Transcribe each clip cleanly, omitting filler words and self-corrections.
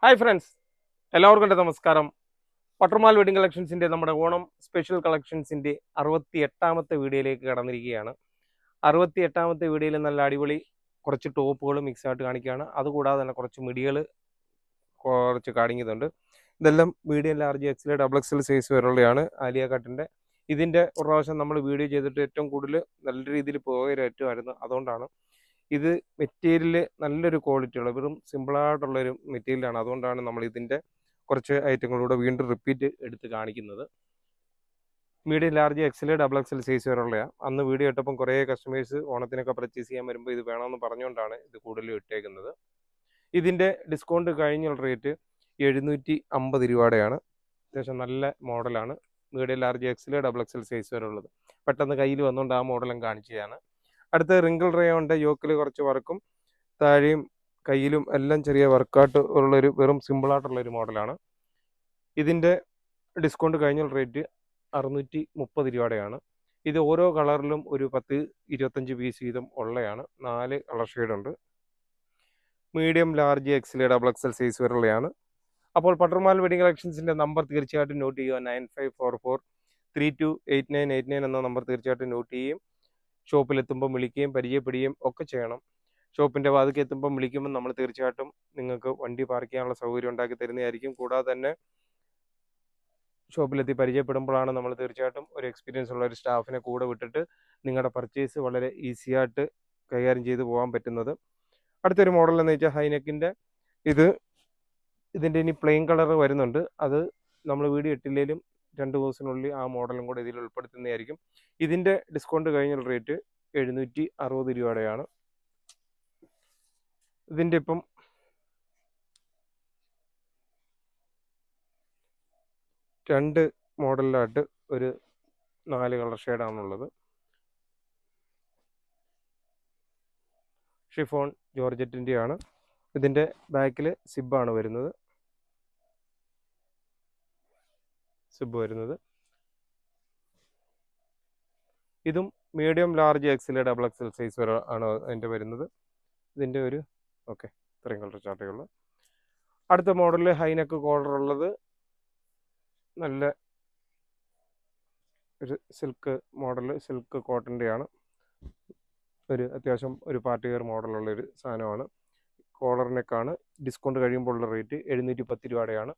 Hi friends, എല്ലാവർക്കും എൻ്റെ നമസ്കാരം. പട്ടർമാൽ വെഡിങ് കളക്ഷൻസിൻ്റെ നമ്മുടെ ഓണം സ്പെഷ്യൽ കളക്ഷൻസിൻ്റെ 68ാമത്തെ വീഡിയോയിലേക്ക് കടന്നിരിക്കുകയാണ്. 68ാമത്തെ വീഡിയോയിൽ നല്ല അടിപൊളി കുറച്ച് ടോപ്പുകൾ മിക്സ് ആയിട്ട് കാണിക്കുകയാണ്. അതുകൂടാതെ തന്നെ കുറച്ച് മിഡികൾ കുറച്ച് കാണിക്കുന്നുണ്ട്. ഇതെല്ലാം medium large XL double XL size വരെയുള്ളതാണ് ആലിയ കട്ടിൻ്റെ. ഇതിൻ്റെ ഒരു പ്രാവശ്യം നമ്മൾ വീഡിയോ ചെയ്തിട്ട് ഏറ്റവും കൂടുതൽ നല്ല രീതിയിൽ പോയ റേറ്റുമായിരുന്നു. അതുകൊണ്ടാണ് ഇത് മെറ്റീരിയൽ നല്ലൊരു ക്വാളിറ്റിയുള്ള വെറും സിമ്പിളായിട്ടുള്ളൊരു മെറ്റീരിയലാണ്. അതുകൊണ്ടാണ് നമ്മൾ ഇതിൻ്റെ കുറച്ച് ഐറ്റങ്ങളൂടെ വീണ്ടും റിപ്പീറ്റ് എടുത്ത് കാണിക്കുന്നത്. Medium large XL double XL size വരെയുള്ളതാണ്. അന്ന് വീഡിയോ ഇട്ടപ്പം കുറേ കസ്റ്റമേഴ്സ് ഓണത്തിനൊക്കെ പർച്ചേസ് ചെയ്യാൻ വരുമ്പോൾ ഇത് വേണമെന്ന് പറഞ്ഞുകൊണ്ടാണ് ഇത് കൂടുതലും ഇട്ടേക്കുന്നത്. ഇതിൻ്റെ ഡിസ്കൗണ്ട് കഴിഞ്ഞുള്ള റേറ്റ് 750 രൂപയുടെയാണ്. അത്യാവശ്യം നല്ല മോഡലാണ്. Medium large XL double XL size വരെ ഉള്ളത്. പെട്ടെന്ന് കയ്യിൽ വന്നുകൊണ്ട് ആ മോഡലും കാണിക്കുകയാണ്. അടുത്ത റിങ്കിൾ റയോണിൻ്റെ യോക്കിൽ കുറച്ച് വർക്കും താഴെയും കയ്യിലും എല്ലാം ചെറിയ വർക്കായിട്ട് ഉള്ളൊരു വെറും സിമ്പിളായിട്ടുള്ളൊരു മോഡലാണ്. ഇതിൻ്റെ ഡിസ്കൗണ്ട് കഴിഞ്ഞുള്ള റേറ്റ് 630 രൂപയുടെയാണ്. ഇത് ഓരോ കളറിലും ഒരു 10-25 പീസ് വീതം ഉള്ളതാണ്. 4 കളർ ഷെയ്ഡുണ്ട്. Medium large XL double XL size വരെയുള്ളതാണ്. അപ്പോൾ പട്ടർമാൽ വെഡിങ് കളക്ഷൻസിൻ്റെ നമ്പർ തീർച്ചയായിട്ടും നോട്ട് ചെയ്യുക. 9544328989 എന്ന നമ്പർ തീർച്ചയായിട്ടും നോട്ട് ചെയ്യുകയും ഷോപ്പിലെത്തുമ്പോൾ വിളിക്കുകയും പരിചയപ്പെടുകയും ഒക്കെ ചെയ്യണം. ഷോപ്പിൻ്റെ വാതിൽക്ക് എത്തുമ്പം വിളിക്കുമ്പോൾ നമ്മൾ തീർച്ചയായിട്ടും നിങ്ങൾക്ക് വണ്ടി പാർക്ക് ചെയ്യാനുള്ള സൗകര്യം ഉണ്ടാക്കി തരുന്നതായിരിക്കും. കൂടാതെ തന്നെ ഷോപ്പിലെത്തി പരിചയപ്പെടുമ്പോഴാണ് നമ്മൾ തീർച്ചയായിട്ടും ഒരു എക്സ്പീരിയൻസ് ഉള്ള ഒരു സ്റ്റാഫിനെ കൂടെ വിട്ടിട്ട് നിങ്ങളുടെ പർച്ചേസ് വളരെ ഈസിയായിട്ട് കൈകാര്യം ചെയ്ത് പോകാൻ പറ്റുന്നത്. അടുത്തൊരു മോഡൽ എന്ന് വെച്ചാൽ ഹൈനെക്കിൻ്റെ ഇതിൻ്റെ ഇനി പ്ലെയിൻ കളർ വരുന്നുണ്ട്. അത് നമ്മൾ വീഡിയോ ഇട്ടില്ലെങ്കിലും 2 ദിവസത്തിനുള്ളിൽ ആ മോഡലും കൂടെ ഇതിൽ ഉൾപ്പെടുത്തുന്നതായിരിക്കും. ഇതിൻ്റെ ഡിസ്കൗണ്ട് കഴിഞ്ഞുള്ള റേറ്റ് 760 രൂപയുടെയാണ്. ഇതിൻ്റെ ഇപ്പം 2 മോഡലിലായിട്ട് ഒരു 4 കളർ ഷെയ്ഡാണുള്ളത്. ഷിഫോൺ ജോർജറ്റിൻ്റെയാണ്. ഇതിൻ്റെ ബാക്കിൽ സിബാണ് വരുന്നത്. ഇതും medium large XL double XL size വരെ ആണ് അതിൻ്റെ വരുന്നത്. ഇതിൻ്റെ ഒരു ഇത്രയും കളർ ചാർട്ടുകൾ. അടുത്ത മോഡലിൽ ഹൈനെക്ക് കോളർ ഉള്ളത് നല്ല ഒരു സിൽക്ക് മോഡൽ, സിൽക്ക് കോട്ടൻ്റെയാണ്. ഒരു അത്യാവശ്യം ഒരു പാർട്ടി വെയർ മോഡലുള്ളൊരു സാധനമാണ്. കോളർ നെക്കാണ്. ഡിസ്കൗണ്ട് കഴിയുമ്പോൾ ഉള്ള റേറ്റ് 710 രൂപയുടെയാണ്.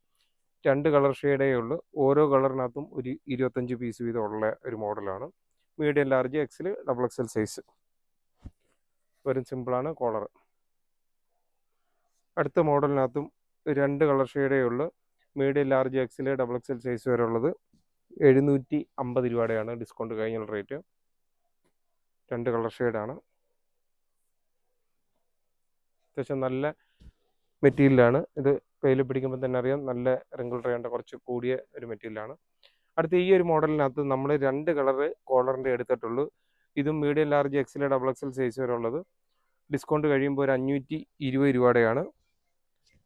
2 കളർ ഷെയ്ഡേ ഉള്ളൂ. ഓരോ കളറിനകത്തും ഒരു 25 പീസ് വീതം ഉള്ള ഒരു മോഡലാണ്. Medium large XL double XL size. വെറും സിമ്പിളാണ് കോളർ. അടുത്ത മോഡലിനകത്തും 2 കളർ ഷെയ്ഡേ ഉള്ളൂ. Medium large XL double XL size വരെ ഉള്ളത് 750 രൂപയുടെയാണ് ഡിസ്കൗണ്ട് കഴിഞ്ഞുള്ള റേറ്റ്. 2 കളർ ഷെയ്ഡാണ്. അത്യാവശ്യം നല്ല മെറ്റീരിയലാണ്. ഇത് കയ്യിൽ പിടിക്കുമ്പോൾ തന്നെ അറിയാം, നല്ല റിങ്കിൾ റയോണിൻ്റെ കുറച്ച് കൂടിയ ഒരു മെറ്റീരിയലാണ്. അടുത്ത ഈ ഒരു മോഡലിനകത്ത് നമ്മൾ 2 കളറ് കോളറിൻ്റെ എടുത്തിട്ടുള്ളൂ. ഇതും medium large XL double XL size വരെ ഉള്ളത്. ഡിസ്കൗണ്ട് കഴിയുമ്പോൾ ഒരു 520 രൂപയുടെയാണ്.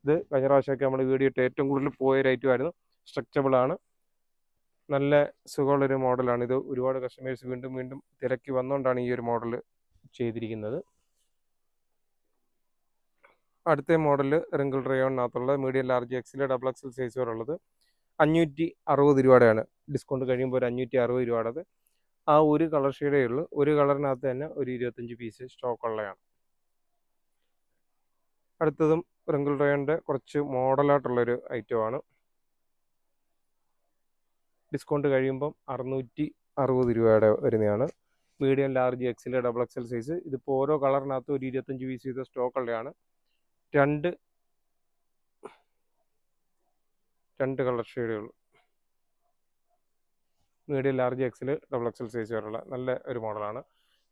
ഇത് കഴിഞ്ഞ പ്രാവശ്യമൊക്കെ നമ്മൾ വീഡിയോ ഇട്ട് ഏറ്റവും കൂടുതൽ പോയ റേറ്റുമായിരുന്നു. സ്ട്രെച്ചബിളാണ്. നല്ല സുഖമുള്ളൊരു മോഡലാണ്. ഇത് ഒരുപാട് കസ്റ്റമേഴ്സ് വീണ്ടും വീണ്ടും തിരക്കി വന്നുകൊണ്ടാണ് ഈ ഒരു മോഡൽ ചെയ്തിരിക്കുന്നത്. അടുത്ത മോഡൽ റിങ്കിൾ റയോണിനകത്തുള്ള medium large XL double XL size വരെ ഉള്ളത് 560 രൂപയുടെയാണ്. ഡിസ്കൗണ്ട് കഴിയുമ്പോൾ ഒരു 560 രൂപയുടേത്. ആ ഒരു കളർ ഷെയ്ഡേ ഉള്ളൂ. ഒരു കളറിനകത്ത് തന്നെ ഒരു 25 പീസ് സ്റ്റോക്ക് ഉള്ളതാണ്. അടുത്തതും റിങ്കിൾ റയോണിൻ്റെ കുറച്ച് മോഡലായിട്ടുള്ളൊരു ഐറ്റമാണ്. ഡിസ്കൗണ്ട് കഴിയുമ്പം 660 രൂപയുടെ വരുന്നതാണ്. Medium large XL double XL size. ഇതിപ്പോൾ ഓരോ കളറിനകത്തും ഒരു 25 പീസ് ചെയ്ത സ്റ്റോക്ക് ഉള്ളതാണ്. 2 കളർ ഷെയ്ഡുകൾ. Medium large XL double XL size വരെയുള്ള നല്ല ഒരു മോഡലാണ്.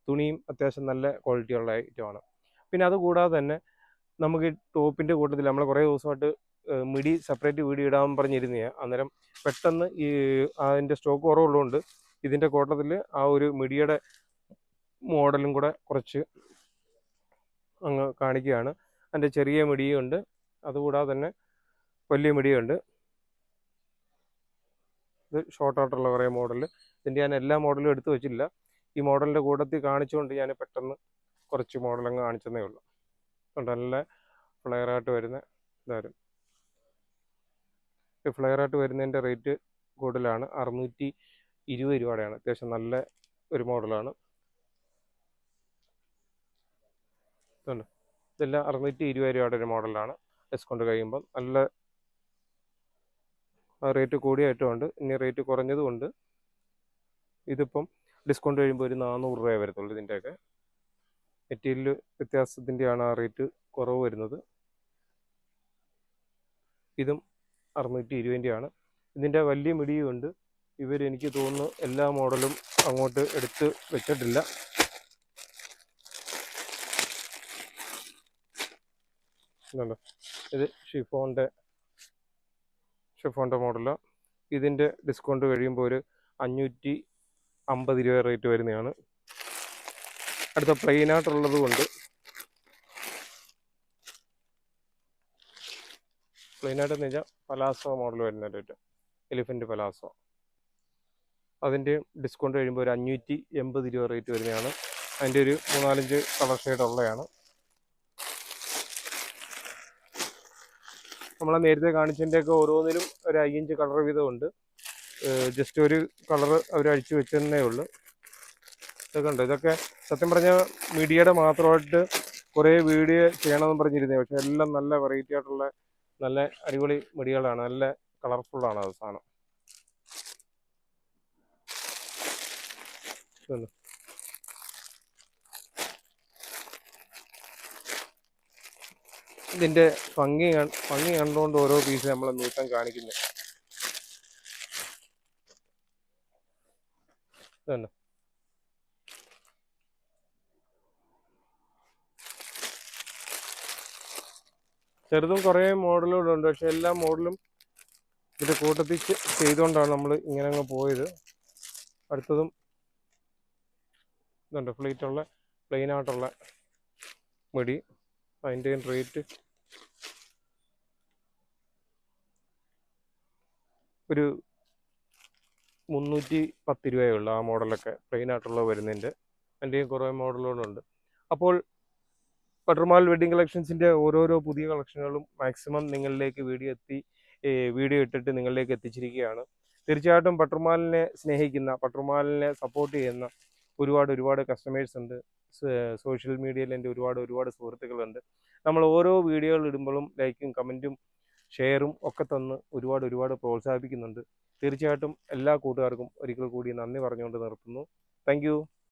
തുണിയും അത്യാവശ്യം നല്ല ക്വാളിറ്റിയുള്ള ഐറ്റമാണ്. പിന്നെ അതുകൂടാതെ തന്നെ നമുക്ക് ടോപ്പിൻ്റെ കൂട്ടത്തിൽ നമ്മൾ കുറേ ദിവസമായിട്ട് മിഡി സെപ്പറേറ്റ് വീഡിയോ ഇടാൻ പറഞ്ഞിരുന്നതാണ്. അന്നേരം പെട്ടെന്ന് ഈ അതിൻ്റെ സ്റ്റോക്ക് കുറവുള്ളതുകൊണ്ട് ഇതിൻ്റെ കൂട്ടത്തിൽ ആ ഒരു മിഡിയുടെ മോഡലും കൂടെ കുറച്ച് അങ്ങ് കാണിക്കുകയാണ്. അതിൻ്റെ ചെറിയ മിഡിയുണ്ട്, അതുകൂടാതെ തന്നെ വലിയ മിഡിയുണ്ട്. ഇത് ഷോർട്ടായിട്ടുള്ള കുറേ മോഡൽ. ഇതിൻ്റെ ഞാൻ എല്ലാ മോഡലും എടുത്തു വെച്ചില്ല. ഈ മോഡലിൻ്റെ കൂട്ടത്തിൽ കാണിച്ചുകൊണ്ട് ഞാൻ പെട്ടെന്ന് കുറച്ച് മോഡലങ്ങ് കാണിച്ചതേ ഉള്ളൂ. നല്ല ഫ്ലെയറായിട്ട് വരുന്ന ഇതായിരുന്നു. ഫ്ലെയർ ആയിട്ട് വരുന്നതിൻ്റെ റേറ്റ് കൂടുതലാണ്, 620 രൂപയുടെയാണ്. അത്യാവശ്യം നല്ല ഒരു മോഡലാണ്. ഇതുണ്ട്, ഇതെല്ലാം 620 രൂപയുടെ ഒരു മോഡലാണ്. ഡിസ്കൗണ്ട് കഴിയുമ്പോൾ നല്ല റേറ്റ് കൂടിയ ഐറ്റം ഉണ്ട്, ഇനി റേറ്റ് കുറഞ്ഞതും ഉണ്ട്. ഇതിപ്പം ഡിസ്കൗണ്ട് കഴിയുമ്പോൾ ഒരു 400 രൂപ വരത്തുള്ളൂ. ഇതിൻ്റെയൊക്കെ മെറ്റീരിയൽ വ്യത്യാസത്തിൻ്റെയാണ് ആ റേറ്റ് കുറവ് വരുന്നത്. ഇതും 620ആണ്. ഇതിൻ്റെ വലിയ മിടിയും ഉണ്ട്. എനിക്ക് തോന്നുന്നു എല്ലാ മോഡലും അങ്ങോട്ട് എടുത്ത് വെച്ചിട്ടില്ല. ഇതുണ്ട്, ഇത് ഷിഫോണിൻ്റെ മോഡലാണ്. ഇതിൻ്റെ ഡിസ്കൗണ്ട് കഴിയുമ്പോൾ ഒരു 550 രൂപ റേറ്റ് വരുന്നതാണ്. അടുത്ത പ്ലെയിൻ ആയിട്ടുള്ളത് കൊണ്ട്, പ്ലെയിൻ ആയിട്ടെന്ന് വെച്ചാൽ പലാസോ മോഡൽ വരുന്ന റേറ്റ്, എലിഫൻറ്റ് പലാസോ. അതിൻ്റെ ഡിസ്കൗണ്ട് കഴിയുമ്പോൾ ഒരു 580 രൂപ റേറ്റ് വരുന്നതാണ്. അതിൻ്റെ ഒരു 4-5 കളർ ഷെയ്ഡ് ഉള്ളതാണ്. നമ്മളെ നേരത്തെ കാണിച്ചതിൻ്റെയൊക്കെ ഓരോന്നിലും ഒരു 5 കളർ വീതമുണ്ട്. ജസ്റ്റ് ഒരു കളർ അവർ അഴിച്ചു വെച്ചതന്നേ ഉള്ളൂ. ഇതൊക്കെ ഉണ്ട്. ഇതൊക്കെ സത്യം പറഞ്ഞാൽ മീഡിയയുടെ മാത്രമായിട്ട് കുറേ വീഡിയോ ചെയ്യണമെന്ന് പറഞ്ഞിരുന്നത്, പക്ഷെ എല്ലാം നല്ല വെറൈറ്റി ആയിട്ടുള്ള നല്ല അടിപൊളി മിടികളാണ്. നല്ല കളർഫുള്ളാണ് അത് സാധനം. ഇതിൻ്റെ ഭംഗി കണ്ടുകൊണ്ട് ഓരോ പീസ് നമ്മൾ നൂറ്റം കാണിക്കുന്നത്. ഇതുണ്ട്, ചെറുതും കുറേ മോഡലുകളുണ്ട്. പക്ഷെ എല്ലാ മോഡലും ഇതിൻ്റെ കൂട്ടത്തിൽ ചെയ്തുകൊണ്ടാണ് നമ്മൾ ഇങ്ങനെ അങ്ങ് പോയത്. അടുത്തതും ഇതുണ്ട്, പ്ലെയിൻ ആയിട്ടുള്ള മിടി. അതിൻ്റെ റേറ്റ് ഒരു 310 രൂപയേ ഉള്ളൂ. ആ മോഡലൊക്കെ പ്ലെയിൻ ആയിട്ടുള്ള വരുന്നതിൻ്റെ. അതിൻ്റെയും കുറേ മോഡലുകളുണ്ട്. അപ്പോൾ പട്ടർമാൽ വെഡ്ഡിങ് കളക്ഷൻസിൻ്റെ ഓരോരോ പുതിയ കളക്ഷനുകളും മാക്സിമം നിങ്ങളിലേക്ക് വീഡിയോ ഇട്ടിട്ട് നിങ്ങളിലേക്ക് എത്തിച്ചിരിക്കുകയാണ്. തീർച്ചയായിട്ടും പട്ടർമാലിനെ സ്നേഹിക്കുന്ന, പട്ടർമാലിനെ സപ്പോർട്ട് ചെയ്യുന്ന ഒരുപാട് കസ്റ്റമേഴ്സ് ഉണ്ട്. സോഷ്യൽ മീഡിയയിൽ എൻ്റെ ഒരുപാട് സുഹൃത്തുക്കളുണ്ട്. നമ്മൾ ഓരോ വീഡിയോകൾ ഇടുമ്പോഴും ലൈക്കും കമൻറ്റും ഷെയറും ഒക്കെ തന്ന് ഒരുപാട് പ്രോത്സാഹിപ്പിക്കുന്നുണ്ട്. തീർച്ചയായിട്ടും എല്ലാ കൂട്ടുകാർക്കും ഒരിക്കൽ കൂടി നന്ദി പറഞ്ഞുകൊണ്ട് നിർത്തുന്നു. താങ്ക്